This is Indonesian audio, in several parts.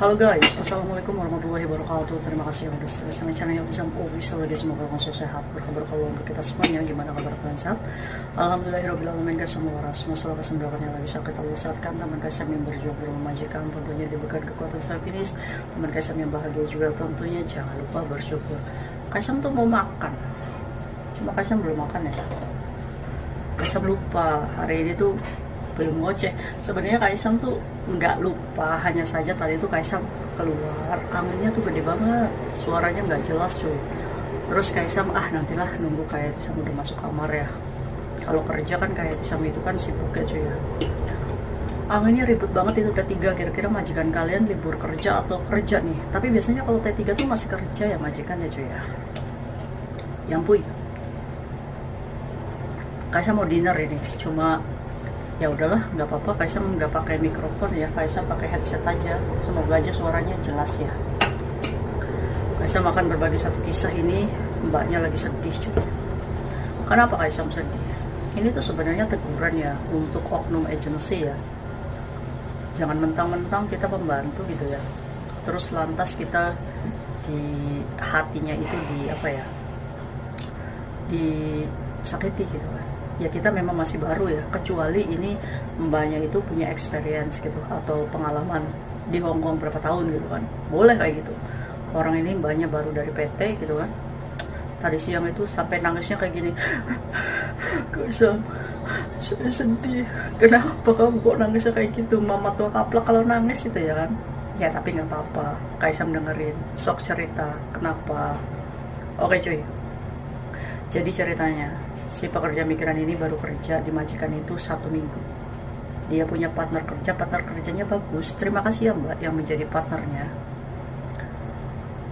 Halo guys, assalamualaikum warahmatullahi wabarakatuh. Terima kasih yang sudah subscribe channel Autism Official. Semoga kalian sehat, berkabar kalau untuk kita semuanya. Gimana kabar kalian sehat? Alhamdulillahirobbilalamin guys, semua waras masalah kesembuhan yang lagi sakit Allah sehatkan. Teman guys yang berjuang di rumah majikan tentunya diberikan kekuatan finish. Teman guys yang bahagia juga tentunya jangan lupa bersyukur. Kaisam tuh mau makan, cuma Kaisam belum makan ya. Kaisam lupa hari ini tuh belum ngoceh. Sebenarnya Kaisam tuh nggak lupa, hanya saja tadi tuh Kaisam keluar, anginnya tuh gede banget, suaranya nggak jelas cuy. Terus Kaisam nantilah nunggu Kaisam udah masuk kamar ya. Kalau kerja kan Kaisam itu kan sibuk ya cuy ya. Anginnya ribut banget itu T3. Kira-kira majikan kalian libur kerja atau kerja nih? Tapi biasanya kalau T3 tuh masih kerja ya majikan ya cuy ya. Yang puy, Kaisam mau dinner ini, cuma ya udahlah, nggak apa-apa. Kaisam nggak pakai mikrofon ya, Kaisam pakai headset aja. Semoga aja suaranya jelas ya. Kaisam akan berbagi satu kisah ini. Mbaknya lagi sedih juga. Kenapa Kaisam sedih? Ini tuh sebenarnya teguran ya untuk oknum agensi ya. Jangan mentang-mentang kita pembantu gitu ya, terus lantas kita di hatinya itu disakiti gitu kan. Ya kita memang masih baru ya, kecuali ini mbaknya itu punya experience gitu atau pengalaman di Hong Kong berapa tahun gitu kan, boleh kayak gitu. Orang ini mbaknya baru dari PT gitu kan, tadi siang itu sampai nangisnya kayak gini. Kaisam, saya sedih. Kenapa kamu kok nangisnya kayak gitu? Mama tua kaplak kalau nangis itu ya kan. Ya tapi nggak apa-apa, Kaisam dengerin, sok cerita kenapa. Oke cuy, jadi ceritanya si pekerja migran ini baru kerja di majikan itu 1 minggu. Dia punya partner kerjanya bagus. Terima kasih ya mbak yang menjadi partnernya.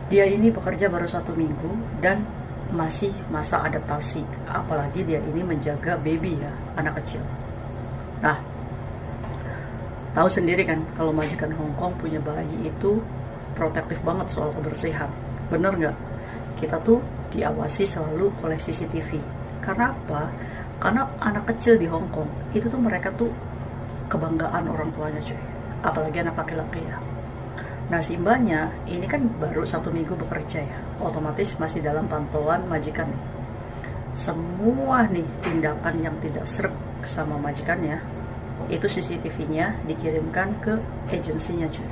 Dia ini bekerja baru 1 minggu dan masih masa adaptasi. Apalagi dia ini menjaga baby ya, anak kecil. Nah, tahu sendiri kan kalau majikan Hong Kong punya bayi itu protektif banget soal kebersihan. Bener nggak? Kita tuh diawasi selalu oleh CCTV. Karena apa? Karena anak kecil di Hong Kong itu tuh mereka tuh kebanggaan orang tuanya cuy. Apalagi anak laki-laki ya. Nah si mbaknya ini kan baru 1 minggu bekerja ya, otomatis masih dalam pantauan majikan. Semua nih tindakan yang tidak sreg sama majikannya itu CCTV-nya dikirimkan ke agensinya cuy.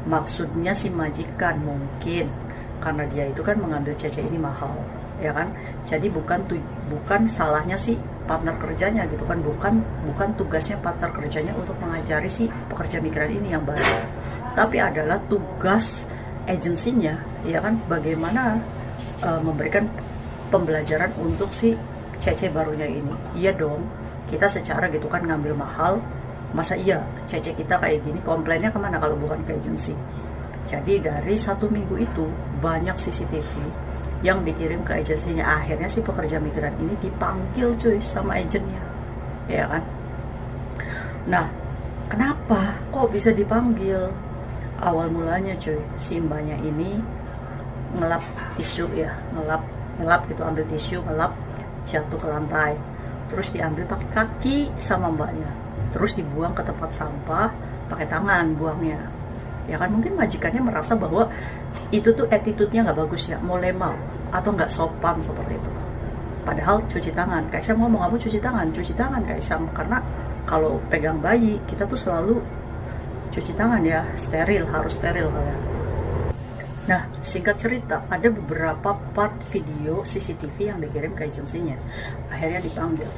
Maksudnya si majikan mungkin karena dia itu kan mengambil CC ini mahal ya kan, jadi bukan salahnya si partner kerjanya gitu kan, bukan tugasnya partner kerjanya untuk mengajari si pekerja migran ini yang baru, tapi adalah tugas agensinya ya kan, bagaimana memberikan pembelajaran untuk si CC barunya ini. Iya dong, kita secara gitu kan ngambil mahal, masa iya CC kita kayak gini, komplainnya kemana kalau bukan ke agensi. Jadi dari 1 minggu itu banyak CCTV yang dikirim ke agensinya. Akhirnya si pekerja migran ini dipanggil cuy sama agennya ya kan. Nah kenapa kok bisa dipanggil? Awal mulanya cuy, si mbaknya ini ngelap tisu ya, ngelap gitu, ambil tisu ngelap, jatuh ke lantai, terus diambil pakai kaki sama mbaknya, terus dibuang ke tempat sampah pakai tangan buangnya ya kan. Mungkin majikannya merasa bahwa itu tuh attitude-nya nggak bagus ya, mau lemau atau nggak sopan seperti itu. Padahal cuci tangan, Kaisam ngomong kamu cuci tangan Kaisam, karena kalau pegang bayi kita tuh selalu cuci tangan ya, steril, harus steril kalian. Nah singkat cerita, ada beberapa part video CCTV yang dikirim ke agensinya. Akhirnya dipanggil.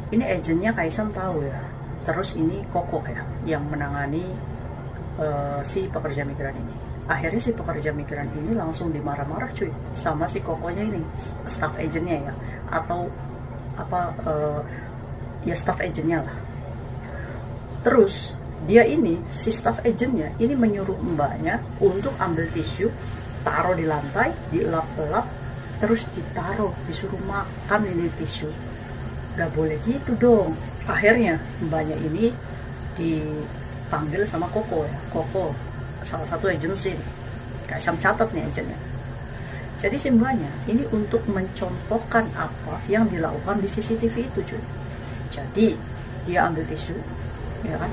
Ini agennya Kaisam tahu ya. Terus ini Koko ya yang menangani si pekerja migran ini. Akhirnya si pekerja migran ini langsung dimarah-marah cuy sama si Kokonya ini, staff agentnya ya, atau ya staff agentnya lah. Terus dia ini, si staff agentnya ini menyuruh mbaknya untuk ambil tisu, taruh di lantai, dilap-lap, terus ditaruh, disuruh makan ini tisu. Gak boleh gitu dong. Akhirnya mbaknya ini dipanggil sama Koko ya, Koko salah satu agensi. Kaisam catat nih agennya. Jadi si mbaknya ini untuk mencontohkan apa yang dilakukan di CCTV itu cuy. Jadi dia ambil tisu ya kan,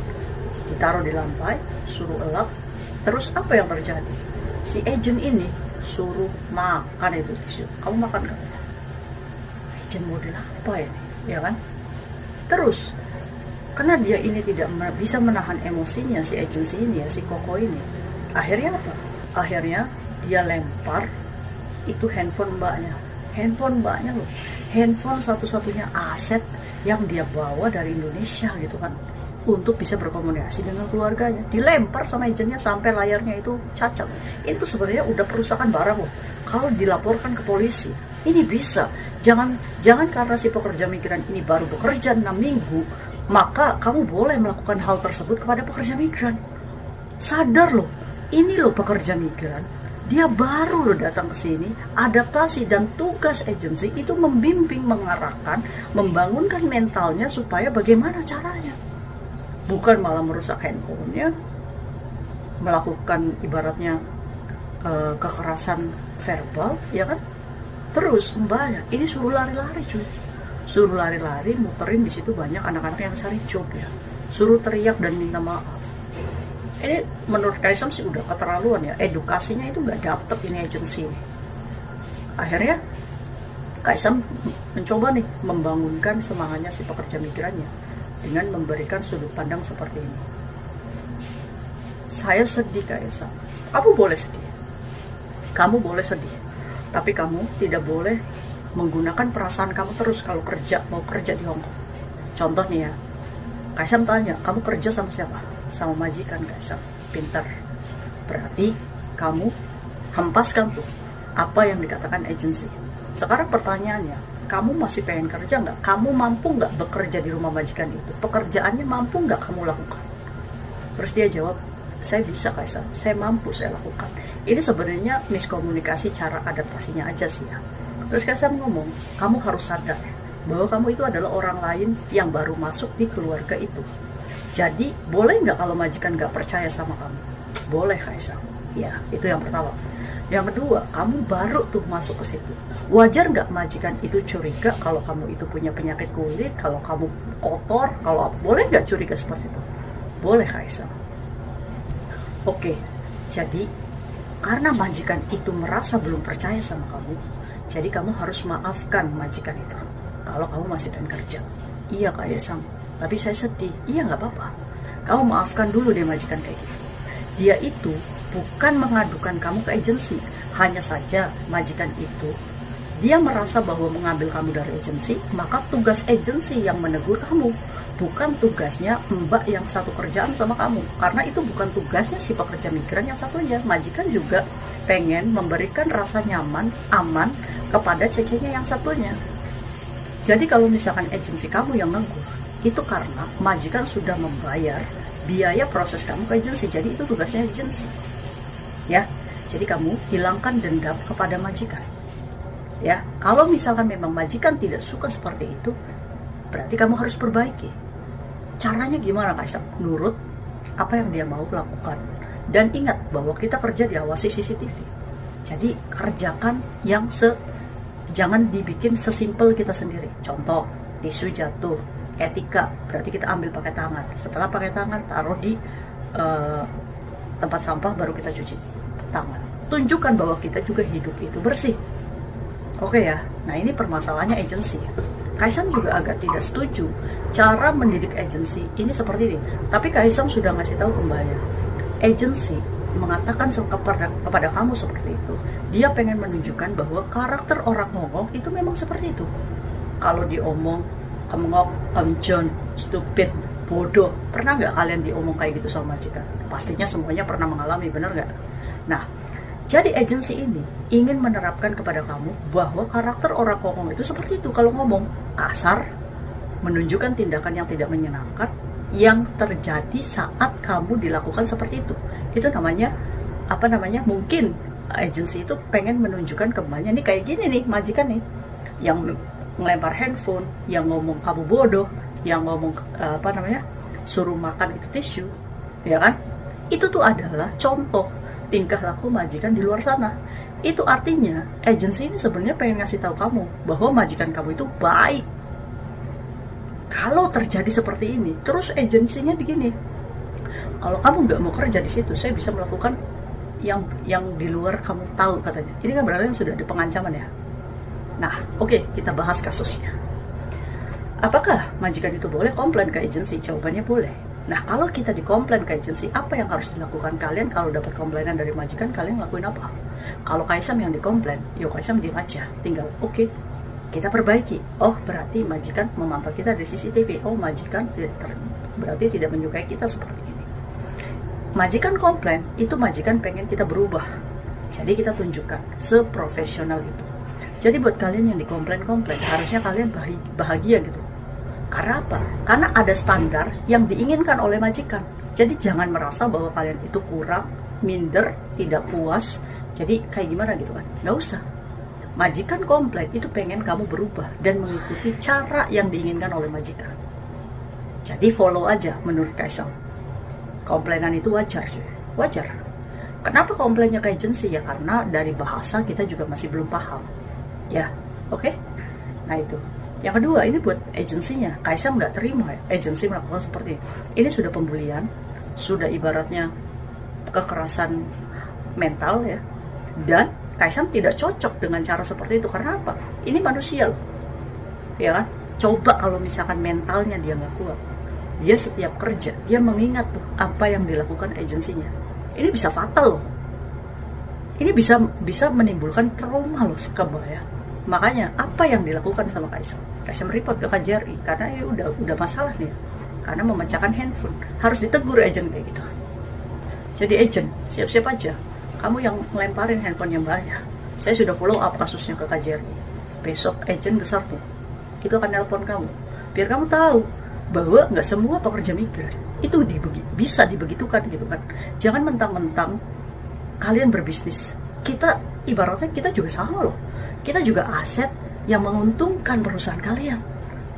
ditaruh di lantai, suruh elap, Terus apa yang terjadi? Si agent ini suruh makan itu tisu. Kamu makan gak? Agent model apa ini? Ya kan? Terus karena dia ini tidak bisa menahan emosinya, si agensi ini ya, si Koko ini, akhirnya apa? Akhirnya dia lempar itu handphone mbaknya loh, handphone satu-satunya aset yang dia bawa dari Indonesia gitu kan, untuk bisa berkomunikasi dengan keluarganya, dilempar sama agennya sampai layarnya itu cacat. Itu sebenarnya udah perusakan barang loh. Kalau dilaporkan ke polisi, ini bisa. Jangan karena si pekerja migran ini baru bekerja 6 minggu, maka kamu boleh melakukan hal tersebut kepada pekerja migran. Sadar loh, ini loh pekerja migran, dia baru loh datang ke sini, adaptasi, dan tugas agensi itu membimbing, mengarahkan, membangunkan mentalnya supaya bagaimana caranya. Bukan malah merusak handphonenya, melakukan ibaratnya kekerasan verbal, ya kan? Terus mbaknya ini suruh lari-lari cuy, suruh lari-lari, muterin di situ banyak anak-anak yang cari job ya, suruh teriak dan minta maaf. Ini menurut Kaisam sih udah keterlaluan ya, edukasinya itu nggak dapet ini agensi. Akhirnya Kaisam mencoba nih membangunkan semangatnya si pekerja migrannya dengan memberikan sudut pandang seperti ini. Saya sedih Kaisam, kamu boleh sedih, kamu boleh sedih, tapi kamu tidak boleh menggunakan perasaan kamu terus kalau mau kerja di Hongkong. Contoh nih ya, Kaisam tanya, kamu kerja sama siapa? Sama majikan. Kaisam, pintar. Berarti kamu hempaskan tuh apa yang dikatakan agensi. Sekarang pertanyaannya, kamu masih pengen kerja nggak? Kamu mampu nggak bekerja di rumah majikan itu? Pekerjaannya mampu nggak kamu lakukan? Terus dia jawab, saya bisa Kaisam, saya mampu, saya lakukan. Ini sebenarnya miskomunikasi cara adaptasinya aja sih ya. Terus Kaisam ngomong, kamu harus sadar bahwa kamu itu adalah orang lain yang baru masuk di keluarga itu. Jadi boleh nggak kalau majikan nggak percaya sama kamu? Boleh Kaisam. Ya, itu yang pertama. Yang kedua, kamu baru tuh masuk ke situ. Wajar nggak majikan itu curiga kalau kamu itu punya penyakit kulit, kalau kamu kotor, kalau boleh nggak curiga seperti itu? Boleh Kaisam. Oke, jadi karena majikan itu merasa belum percaya sama kamu, jadi kamu harus maafkan majikan itu kalau kamu masih pengen kerja. Iya Kaisam, tapi saya sedih. Iya nggak apa-apa, kamu maafkan dulu deh majikan kayak gitu. Dia itu bukan mengadukan kamu ke agensi, hanya saja majikan itu dia merasa bahwa mengambil kamu dari agensi, maka tugas agensi yang menegur kamu, bukan tugasnya mbak yang satu kerjaan sama kamu. Karena itu bukan tugasnya si pekerja migran yang satunya. Majikan juga pengen memberikan rasa nyaman, aman kepada cecenya yang satunya. Jadi kalau misalkan agensi kamu yang negur, itu karena majikan sudah membayar biaya proses kamu ke agensi. Jadi itu tugasnya agensi. Ya, jadi kamu hilangkan dendam kepada majikan. Ya, kalau misalkan memang majikan tidak suka seperti itu, berarti kamu harus perbaiki. Caranya gimana Kaisam? Nurut apa yang dia mau lakukan. Dan ingat bahwa kita kerja diawasi CCTV. Jadi kerjakan yang jangan dibikin sesimpel kita sendiri. Contoh, tisu jatuh, etika, berarti kita ambil pakai tangan. Setelah pakai tangan, taruh di tempat sampah, baru kita cuci tangan. Tunjukkan bahwa kita juga hidup itu bersih. Oke ya, nah ini permasalahannya agensi. Kaisam juga agak tidak setuju cara mendidik agensi ini seperti ini. Tapi Kaisam sudah ngasih tahu kembali, agensi mengatakan kepada kamu seperti itu. Dia pengen menunjukkan bahwa karakter orang Hongkong itu memang seperti itu. Kalau diomong kemengok, kamjon, stupid, bodoh, pernah nggak kalian diomong kayak gitu sama majikan? Pastinya semuanya pernah mengalami, benar nggak? Nah, jadi agensi ini ingin menerapkan kepada kamu bahwa karakter orang Hongkong itu seperti itu. Kalau ngomong kasar, menunjukkan tindakan yang tidak menyenangkan yang terjadi saat kamu dilakukan seperti itu. Itu namanya mungkin agensi itu pengen menunjukkan kembalinya nih kayak gini nih majikan nih yang ngelempar handphone, yang ngomong kamu bodoh, yang ngomong suruh makan itu tisu, ya kan? Itu tuh adalah contoh tingkah laku majikan di luar sana. Itu artinya agensi ini sebenarnya pengen ngasih tahu kamu bahwa majikan kamu itu baik. Kalau terjadi seperti ini, terus agensinya begini, kalau kamu nggak mau kerja di situ, saya bisa melakukan yang di luar kamu tahu katanya. Ini kan berarti sudah ada pengancaman ya. Nah, oke, kita bahas kasusnya. Apakah majikan itu boleh komplain ke agensi? Jawabannya boleh. Nah, kalau kita dikomplain ke agensi, apa yang harus dilakukan kalian kalau dapat komplainan dari majikan? Kalian lakuin apa? Kalau Kaisam yang dikomplain, yo Kaisam diam aja. Tinggal oke, kita perbaiki. Oh, berarti majikan memantau kita dari CCTV. Oh, majikan berarti tidak menyukai kita seperti ini. Majikan komplain, itu majikan pengen kita berubah. Jadi kita tunjukkan seprofesional itu. Jadi buat kalian yang dikomplain-komplain, harusnya kalian bahagia gitu. Karena apa? Karena ada standar yang diinginkan oleh majikan. Jadi jangan merasa bahwa kalian itu kurang, minder, tidak puas. Jadi kayak gimana gitu kan? Nggak usah. Majikan komplain itu pengen kamu berubah dan mengikuti cara yang diinginkan oleh majikan. Jadi follow aja menurut Kaisang. Komplainan itu wajar cuy, wajar. Kenapa komplainnya ke agensi? Ya karena dari bahasa kita juga masih belum paham. Ya, oke? Nah itu. Yang kedua, ini buat agensinya. Kaisam nggak terima ya, agensi melakukan seperti ini. Ini sudah pembulian, sudah ibaratnya kekerasan mental ya. Dan Kaisam tidak cocok dengan cara seperti itu. Karena apa? Ini manusia loh. Ya kan? Coba kalau misalkan mentalnya dia nggak kuat. Dia setiap kerja, dia mengingat tuh apa yang dilakukan agensinya. Ini bisa fatal loh. Ini bisa menimbulkan trauma loh kebayang. Makanya apa yang dilakukan sama Kaisam? Kaisam report ke KJRI karena ya udah masalah nih. Karena memecahkan handphone. Harus ditegur agent kayak gitu. Jadi agent, siap-siap aja. Kamu yang ngelemparin handphone yang banyak. Saya sudah follow up kasusnya ke KJRI. Besok agent besar tuh. Itu akan nelpon kamu. Biar kamu tahu bahwa nggak semua pekerja migran itu bisa dibegitukan gitu kan. Jangan mentang-mentang kalian berbisnis. Kita ibaratnya kita juga sama loh. Kita juga aset yang menguntungkan perusahaan kalian.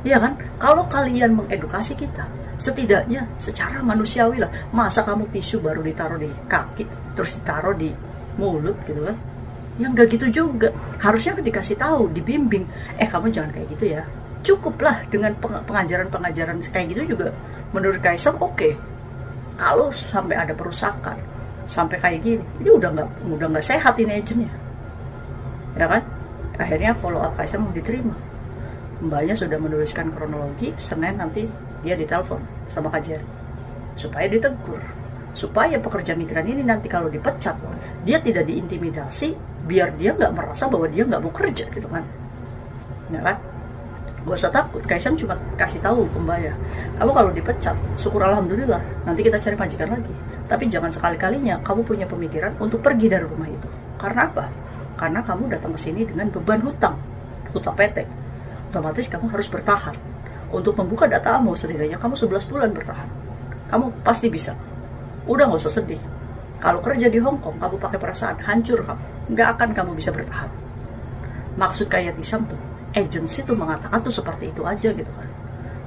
Ya kan? Kalau kalian mengedukasi kita, setidaknya secara manusiawi lah. Masa kamu tisu baru ditaruh di kaki, terus ditaruh di mulut gitu kan? Ya nggak gitu juga. Harusnya dikasih tahu, dibimbing. Kamu jangan kayak gitu ya. Cukuplah dengan pengajaran kayak gitu juga menurut Kaisang oke. Kalau sampai ada perusakan sampai kayak gini, ini udah nggak sehat ini agennya, ya kan? Akhirnya follow up Kaisang diterima. Mbaknya sudah menuliskan kronologi. Senin nanti dia ditelepon sama KJRI supaya ditegur, supaya pekerja migran ini nanti kalau dipecat dia tidak diintimidasi, biar dia nggak merasa bahwa dia nggak mau kerja gitu kan, ya kan? Gak usah takut, Kaisang cuma kasih tahu ke Mbak ya, kamu kalau dipecat, syukur alhamdulillah, nanti kita cari majikan lagi. Tapi jangan sekali-kalinya kamu punya pemikiran untuk pergi dari rumah itu. Karena apa? Karena kamu datang ke sini dengan beban hutang PT. Otomatis kamu harus bertahan. Untuk membuka datamu, setidaknya kamu 11 bulan bertahan. Kamu pasti bisa. Udah gak usah sedih. Kalau kerja di Hong Kong, kamu pakai perasaan, hancur kamu. Gak akan kamu bisa bertahan. Maksud kayak Tisam tuh, agensi tuh mengatakan tuh seperti itu aja gitu kan.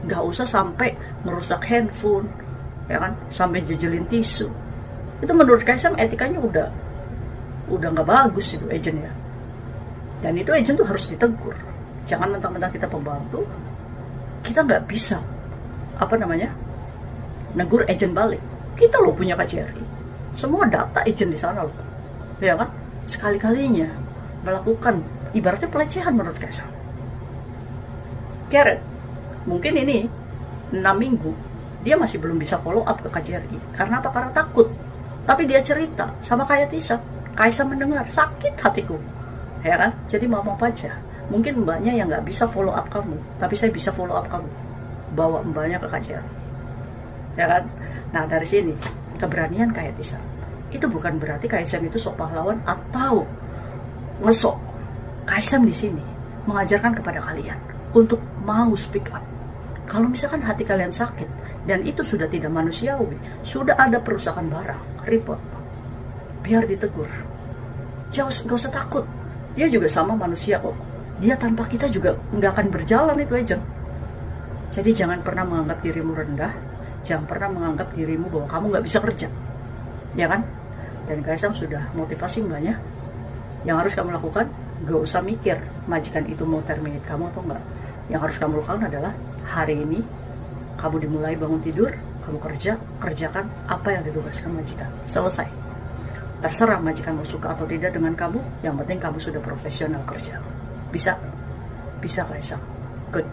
Gak usah sampai merusak handphone, ya kan, sampai jejelin tisu. Itu menurut Kaisang etikanya udah nggak bagus itu agent ya. Dan itu agent tuh harus ditegur. Jangan mentang-mentang kita pembantu, kita nggak bisa negur agent balik. Kita loh punya KJRI, semua data agent di sana loh, ya kan. Sekali-kalinya melakukan ibaratnya pelecehan menurut Kaisang. Karen, mungkin ini 6 minggu dia masih belum bisa follow up ke KJRI. Karena apa? Karena takut. Tapi dia cerita sama kayak Tisa. Kaisang mendengar, sakit hatiku, ya kan? Jadi mau aja. Mungkin mbaknya yang nggak bisa follow up kamu, tapi saya bisa follow up kamu. Bawa mbaknya ke KJRI, ya kan? Nah dari sini keberanian kayak Tisa. Itu bukan berarti Kaisang itu sok pahlawan atau ngesok. Kaisang di sini mengajarkan kepada kalian untuk mau speak up. Kalau misalkan hati kalian sakit dan itu sudah tidak manusiawi, sudah ada perusakan barang, report, biar ditegur. Gak usah takut. Dia juga sama manusia kok. Dia tanpa kita juga nggak akan berjalan itu aja. Jadi jangan pernah menganggap dirimu rendah, jangan pernah menganggap dirimu bahwa kamu nggak bisa kerja, ya kan? Dan Kaisang sudah motivasi mbaknya. Yang harus kamu lakukan, gak usah mikir majikan itu mau terminate kamu atau enggak. Yang harus kamu lakukan adalah hari ini kamu dimulai bangun tidur, Kamu kerja, kerjakan apa yang ditugaskan majikan. Selesai. Terserah majikan mau suka atau tidak dengan kamu, yang penting kamu sudah profesional kerja. Bisa? Bisa Kaisang. Good.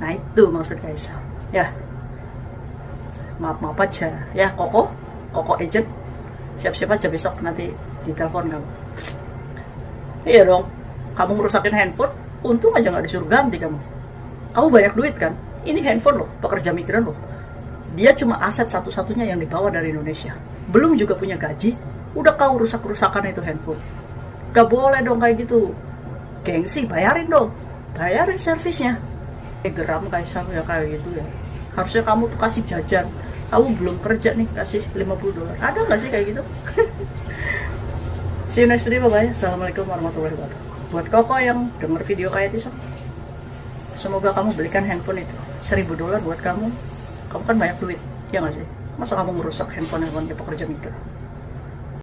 Nah itu maksud Kaisang. Ya. Maaf aja. Ya Koko agent. Siap-siap aja besok nanti ditelepon kamu. Iya dong. Kamu merusakin handphone, untung aja gak disuruh ganti kamu. Kamu banyak duit kan? Ini handphone loh, pekerja migran loh. Dia cuma aset satu-satunya yang dibawa dari Indonesia. Belum juga punya gaji, udah kau rusak-rusakan itu handphone. Gak boleh dong kayak gitu. Gengsi, bayarin dong. Bayarin servisnya. Geram Kaisang ya kayak gitu ya. Harusnya kamu tuh kasih jajan. Kamu belum kerja nih, kasih $50. Ada gak sih kayak gitu? See you next video, bye. Assalamualaikum warahmatullahi wabarakatuh. Buat Koko yang denger video kayak itu, semoga kamu belikan handphone itu. $1000 buat kamu. Kamu kan banyak duit, ya gak sih? Masa kamu merusak handphone pekerja migran?